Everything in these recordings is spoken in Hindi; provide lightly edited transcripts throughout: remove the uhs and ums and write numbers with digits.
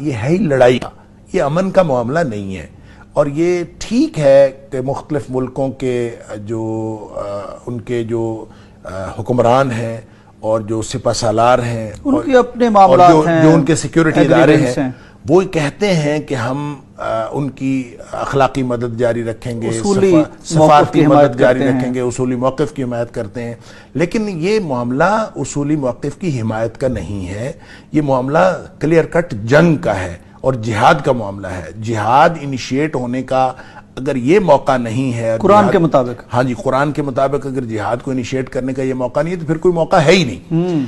ये है ही लड़ाई का, ये अमन का मामला नहीं है। और ये ठीक है कि मुख्तलिफ मुल्कों के जो उनके जो हुक्मरान हैं और जो सिपा सालार हैं, उनके अपने मामला हैं, जो उनके सिक्योरिटी इदारे हैं, वो कहते हैं कि हम उनकी अखलाकी मदद जारी रखेंगे, सफारती मदद जारी रखेंगे, उसूली मौक़िफ़ की हिमायत करते हैं। लेकिन ये मामला उसूली मौक़िफ़ की हिमायत का नहीं है, ये मामला क्लियर कट जंग का है और जिहाद का मामला है। जिहाद इनिशिएट होने का अगर ये मौका नहीं है कुरान के मुताबिक, हाँ जी, कुरान के मुताबिक अगर जिहाद को इनिशिएट करने का ये मौका नहीं है तो फिर कोई मौका है ही नहीं।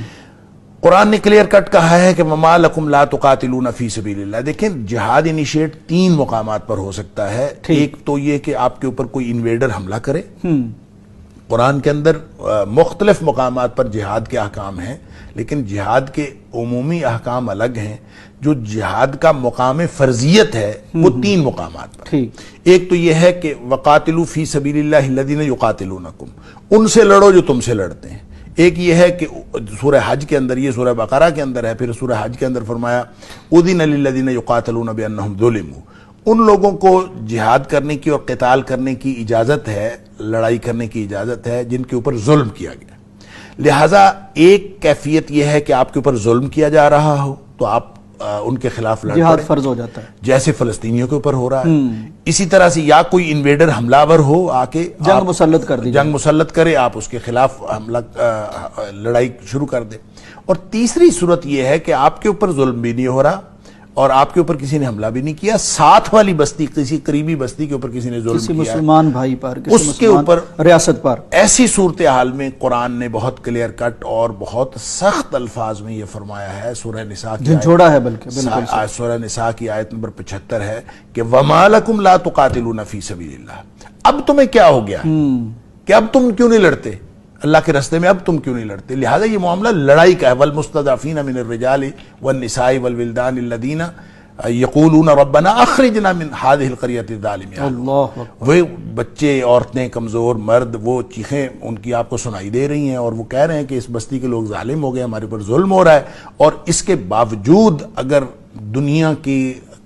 कुरान ने क्लियर कट कहा है कि वमा लकुम ला तुकातिलूना फी सबीलिल्लाह। देखें, जिहाद इनिशिएट 3 मुकामात पर हो सकता है। एक तो ये कि आपके ऊपर कोई इन्वेडर हमला करे। कुरान के अंदर मुख्तलिफ मुकामात पर जिहाद के अहकाम हैं, लेकिन जिहाद के उमूमी अहकाम अलग हैं। जो जिहाद का मुकाम फर्जियत है वो 3 मुकामात पर। एक तो यह है कि वकातिलू फी सबीलिल्लाहि लदीना युकातिलूनकुम, उनसे लड़ो जो तुमसे लड़ते हैं। एक ये है कि सूरह हज के अंदर, ये सूरह बकरा के अंदर है, फिर सूरह हज के अंदर फरमाया उदिन लिल्लज़ीना युकातिलूना बिअन्नहुम ज़ुलिमू, उन लोगों को जिहाद करने की और क़िताल करने की इजाज़त है, लड़ाई करने की इजाज़त है जिनके ऊपर जुल्म किया गया। लिहाजा एक कैफियत यह है कि आपके ऊपर जुल्म किया जा रहा हो तो आप उनके खिलाफ जिहाद फर्ज हो जाता है, जैसे फलस्तीनियों के ऊपर हो रहा है। इसी तरह से या कोई इन्वेडर हमलावर हो आके जंग मुसल्लत कर दी, जंग मुसल्लत करे, आप उसके खिलाफ हमला लड़ाई शुरू कर दे। और तीसरी सूरत यह है कि आपके ऊपर जुल्म भी नहीं हो रहा और आपके ऊपर किसी ने हमला भी नहीं किया, साथ वाली बस्ती, किसी करीबी बस्ती के ऊपर किसी ने जुल्म किया, मुसलमान भाई पर, उसके ऊपर, रियासत पर। ऐसी सूरत हाल में कुरान ने बहुत क्लियर कट और बहुत सख्त अल्फाज में यह फरमाया है। सूरह निसा की झंझोड़ा है, बल्कि सूरह निसा की आयत नंबर 75 है कि वमा लकुम ला तुकातिलूना फी सबीलिल्लाह। अब तुम्हें क्या हो गया कि अब तुम क्यों नहीं लड़ते अल्लाह के रास्ते में, अब तुम क्यों नहीं लड़ते। लिहाजा ये मामला लड़ाई का है। वल मुस्तदअफीना मिनर रिजाली वन निसाई वल विल्दान लदीना यक़ूलूना रब्बना अखरिजना मिन हादिहिल क़रियति ज़ालिमिया। वे बच्चे, औरतें, कमज़ोर मर्द, वो चीखें उनकी आपको सुनाई दे रही हैं और वो कह रहे हैं कि इस बस्ती के लोग जालिम हो गए, हमारे ऊपर जुल्म हो रहा है। और इसके बावजूद अगर दुनिया की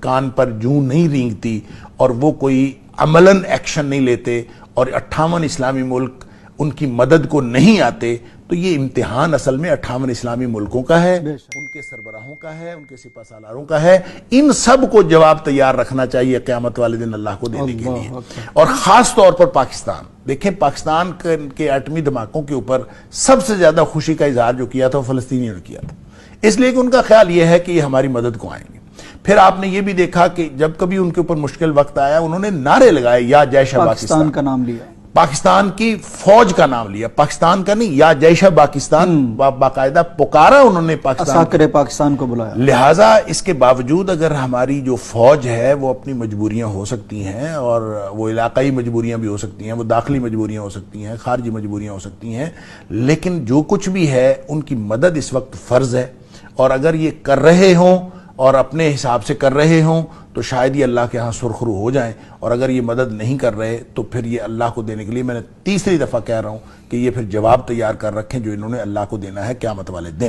कान पर जूं नहीं रेंगती और वो कोई अमलन एक्शन नहीं लेते और 58 इस्लामी मुल्क उनकी मदद को नहीं आते, तो ये इम्तिहान असल में 58 इस्लामी मुल्कों का है, उनके सरबराहों का है, उनके सिपा सालारों का है। इन सब को जवाब तैयार रखना चाहिए क़यामत वाले दिन अल्लाह को देने के लिए। और खास तौर पर पाकिस्तान, देखें पाकिस्तान के एटमी धमाकों के ऊपर सबसे ज्यादा खुशी का इजहार जो किया था वो फलस्तीनियों ने किया था, इसलिए कि उनका ख्याल यह है कि ये हमारी मदद को आएंगे। फिर आपने ये भी देखा कि जब कभी उनके ऊपर मुश्किल वक्त आया उन्होंने नारे लगाए, या जैश पाकिस्तान का नाम लिया, पाकिस्तान की फौज का नाम लिया, पाकिस्तान का नहीं, या जैश पाकिस्तान बाकायदा पुकारा उन्होंने, पाकिस्तान को बुलाया। लिहाजा इसके बावजूद अगर हमारी जो फौज है वो अपनी मजबूरियां हो सकती हैं, और वो इलाकाई मजबूरियां भी हो सकती हैं, वो दाखिली मजबूरियां हो सकती हैं, खारजी मजबूरियां हो सकती हैं, लेकिन जो कुछ भी है उनकी मदद इस वक्त फर्ज है। और अगर ये कर रहे हों और अपने हिसाब से कर रहे हों तो शायद ये अल्लाह के यहाँ सुरखरू हो जाएं, और अगर ये मदद नहीं कर रहे तो फिर ये अल्लाह को देने के लिए, मैंने तीसरी दफ़ा कह रहा हूँ कि ये फिर जवाब तैयार कर रखें जो इन्होंने अल्लाह को देना है क़यामत वाले दिन।